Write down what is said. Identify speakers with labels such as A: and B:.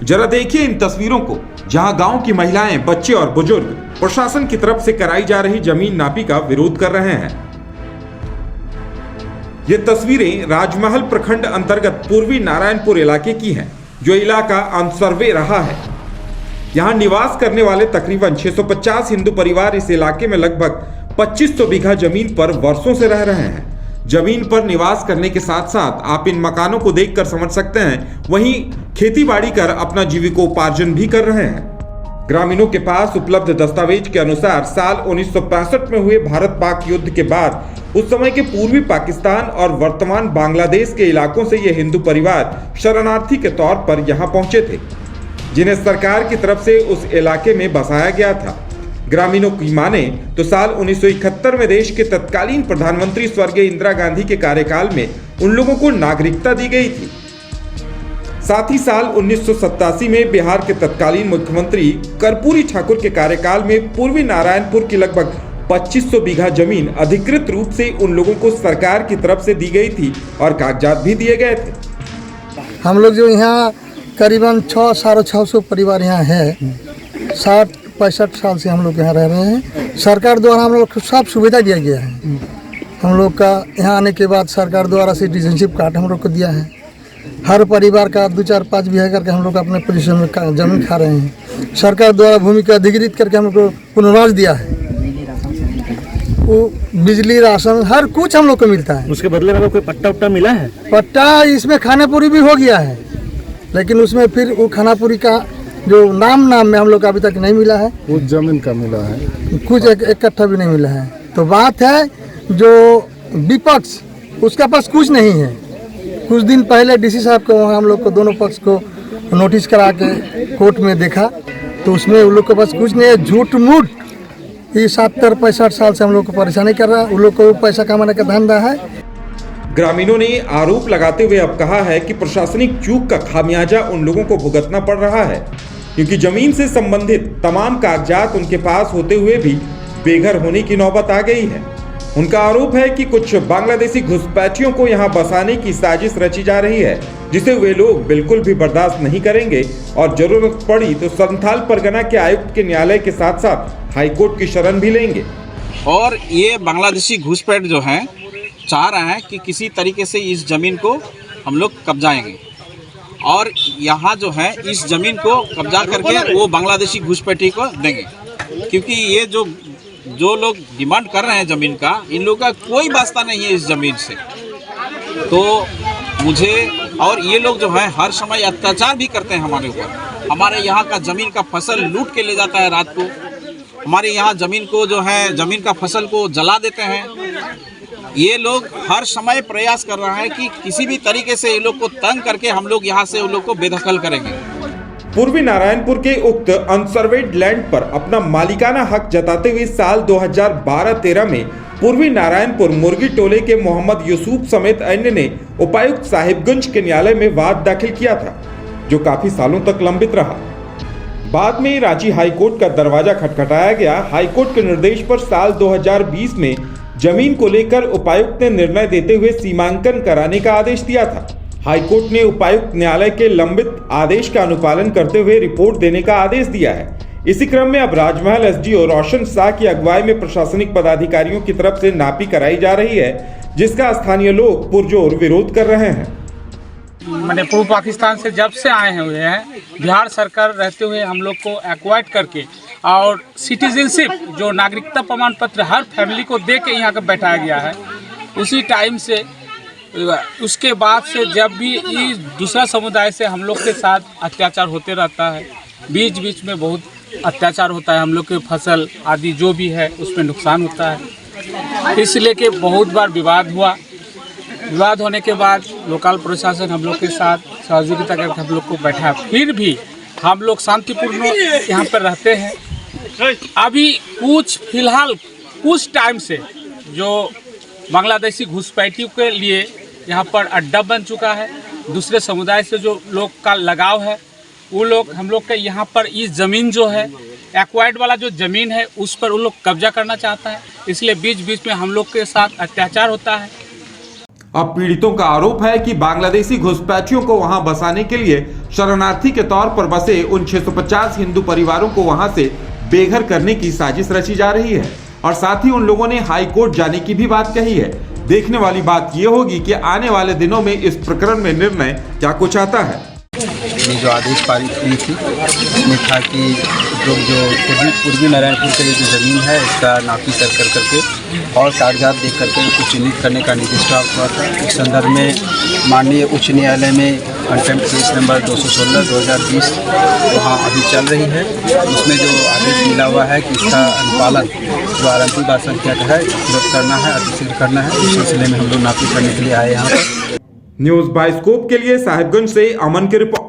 A: जरा देखिए इन तस्वीरों को, जहां गांव की महिलाएं, बच्चे और बुजुर्ग प्रशासन की तरफ से कराई जा रही जमीन नापी का विरोध कर रहे हैं। ये तस्वीरें राजमहल प्रखंड अंतर्गत पूर्वी नारायणपुर इलाके की हैं, जो इलाका अनसर्वे रहा है। यहाँ निवास करने वाले तकरीबन 650 हिंदू परिवार इस इलाके में लगभग 2500 बीघा जमीन पर वर्षों से रह रहे हैं। जमीन पर निवास करने के साथ साथ आप इन मकानों को देखकर समझ सकते हैं, वहीं खेतीबाड़ी कर अपना जीविकोपार्जन भी कर रहे हैं। ग्रामीणों के पास उपलब्ध दस्तावेज के अनुसार साल 1965 में हुए भारत पाक युद्ध के बाद उस समय के पूर्वी पाकिस्तान और वर्तमान बांग्लादेश के इलाकों से ये हिंदू परिवार शरणार्थी के तौर पर यहाँ पहुंचे थे, जिन्हें सरकार की तरफ से उस इलाके में बसाया गया था। ग्रामीणों की माने तो साल 1971 में देश के तत्कालीन प्रधानमंत्री स्वर्गीय इंदिरा गांधी के कार्यकाल में उन लोगों को नागरिकता दी गई थी। साथ ही साल 1987 में बिहार के तत्कालीन मुख्यमंत्री कर्पूरी ठाकुर के कार्यकाल में पूर्वी नारायणपुर की लगभग 2500 बीघा जमीन अधिकृत रूप से उन लोगों को सरकार की तरफ से दी गई थी और कागजात भी दिए गए थे।
B: हम लोग जो यहाँ करीबन 600-650 परिवार यहाँ है, 60-65 साल से हम लोग यहाँ रह रहे हैं। सरकार द्वारा हम लोग को सब सुविधा दिया गया है। हम लोग का यहाँ आने के बाद सरकार द्वारा सिटीजनशिप कार्ड हम लोग को दिया है। हर परिवार का 2-4-5 बीघा करके हम लोग अपने पोजीशन में जमीन खा रहे हैं। सरकार द्वारा भूमि का अधिकृत करके हम लोग को पुनर्वास दिया है। वो बिजली, राशन, हर कुछ हम लोग को मिलता है।
C: उसके बदले में कोई पट्टा उट्टा मिला है?
B: पट्टा इसमें खानापुरी भी हो गया है, लेकिन उसमें फिर वो खानापुरी का जो नाम में हम लोग का अभी तक नहीं मिला है।
D: कुछ जमीन का मिला है,
B: कुछ एक कट्ठा भी नहीं मिला है। तो बात है जो विपक्ष, उसके पास कुछ नहीं है। कुछ दिन पहले डीसी साहब को हम लोग को दोनों पक्ष को नोटिस करा के कोर्ट में देखा, तो उसमें उन लोग के पास कुछ नहीं है। झूठ मूठ ये 70-65 साल से हम लोग को परेशानी कर रहा है। उन लोग को पैसा कमाने का धंधा है।
A: ग्रामीणों ने आरोप लगाते हुए अब कहा है कि प्रशासनिक चूक का खामियाजा उन लोगों को भुगतना पड़ रहा है, क्योंकि जमीन से संबंधित तमाम कागजात उनके पास होते हुए भी बेघर होने की नौबत आ गई है। उनका आरोप है कि कुछ बांग्लादेशी घुसपैठियों को यहां बसाने की साजिश रची जा रही है, जिसे वे लोग बिल्कुल भी बर्दाश्त नहीं करेंगे और जरूरत पड़ी तो संथाल परगना के आयुक्त के न्यायालय के साथ साथ हाईकोर्ट की शरण भी लेंगे।
E: और ये बांग्लादेशी घुसपैठ जो हैं चाह रहे हैं कि किसी तरीके से इस ज़मीन को हम लोग कब्जाएंगे और यहाँ जो है इस ज़मीन को कब्जा करके वो बांग्लादेशी घुसपैठी को देंगे, क्योंकि ये जो लोग डिमांड कर रहे हैं ज़मीन का, इन लोगों का कोई वास्ता नहीं है इस ज़मीन से। तो मुझे और ये लोग जो है हर समय अत्याचार भी करते हैं हमारे ऊपर। हमारे यहाँ का ज़मीन का फसल लूट के ले जाता है रात को। हमारे यहाँ ज़मीन को जो है ज़मीन का फसल को जला देते हैं। ये लोग हर समय प्रयास कर रहा है कि किसी भी तरीके से ये लोग को तंग करके हम लोग यहाँ से उन लोग को बेदखल करेंगे।
A: पूर्वी नारायणपुर के उक्त अनसर्वेड लैंड पर अपना मालिकाना हक जताते हुए साल 2012-13 में पूर्वी नारायणपुर मुर्गी टोले के मोहम्मद यूसुफ समेत अन्य ने उपायुक्त साहिबगंज के न्यायालय में वाद दाखिल किया था, जो काफी सालों तक लंबित रहा। बाद में रांची हाईकोर्ट का दरवाजा खटखटाया गया। हाईकोर्ट के निर्देश पर साल 2020 में जमीन को लेकर उपायुक्त ने निर्णय देते हुए सीमांकन कराने का आदेश दिया था। हाईकोर्ट ने उपायुक्त न्यायालय के लंबित आदेश का अनुपालन करते हुए रिपोर्ट देने का आदेश दिया है। इसी क्रम में अब राजमहल एसडीओ रोशन शाह की अगुवाई में प्रशासनिक पदाधिकारियों की तरफ से नापी कराई जा रही है, जिसका स्थानीय लोग पुरजोर विरोध कर रहे हैं।
F: मैंने पूर्व पाकिस्तान से जब से आए हुए हैं, बिहार सरकार रहते हुए हम लोग को एक्वाइट करके और सिटीजनशिप जो नागरिकता प्रमाण पत्र हर फैमिली को दे के यहाँ का बैठाया गया है। उसी टाइम से उसके बाद से जब भी इस दूसरा समुदाय से हम लोग के साथ अत्याचार होते रहता है, बीच बीच में बहुत अत्याचार होता है। हम लोग के फसल आदि जो भी है उसमें नुकसान होता है। इसलिए कि बहुत बार विवाद हुआ। विवाद होने के बाद लोकल प्रशासन हम लोग के साथ सहयोगिता करके हम लोग को बैठा। फिर भी हम लोग शांतिपूर्ण यहाँ पर रहते हैं। अभी फिलहाल कुछ टाइम से जो बांग्लादेशी घुसपैठियों के लिए यहाँ पर अड्डा बन चुका है। दूसरे समुदाय से जो लोग का लगाव है, वो लोग हम लोग के यहाँ पर इस ज़मीन जो है एक्वायर्ड वाला जो ज़मीन है उस पर वो लोग कब्जा करना चाहता है। इसलिए बीच बीच में हम लोग के साथ अत्याचार होता है।
A: अब पीड़ितों का आरोप है कि बांग्लादेशी घुसपैठियों को वहां बसाने के लिए शरणार्थी के तौर पर बसे उन 650 हिंदू परिवारों को वहां से बेघर करने की साजिश रची जा रही है और साथ ही उन लोगों ने हाई कोर्ट जाने की भी बात कही है। देखने वाली बात यह होगी कि आने वाले दिनों में इस प्रकरण में निर्णय क्या कुछ आता है।
D: ये जो आदेश पारित हुई थी इसमें था कि जो पूर्वी नारायणपुर की जो ज़मीन है इसका नापी कर करके और कागजात देख करके उसको चिन्हित करने का निर्देश प्राप्त हुआ था। इस संदर्भ में माननीय उच्च न्यायालय में कंटेम्प्ट केस नंबर 216/2020 वहाँ अभी चल रही है। उसमें जो आदेश मिला हुआ है कि इसका अनुपालन जो आरंभी बात संख्या का है तुरंत करना है, अतिशीघ्र करना है। इस सिलसिले में हम लोग नापी करने के लिए आए यहाँ पर।
A: न्यूज़ बाइस्कोप के लिए साहिबगंज से अमन की रिपोर्ट।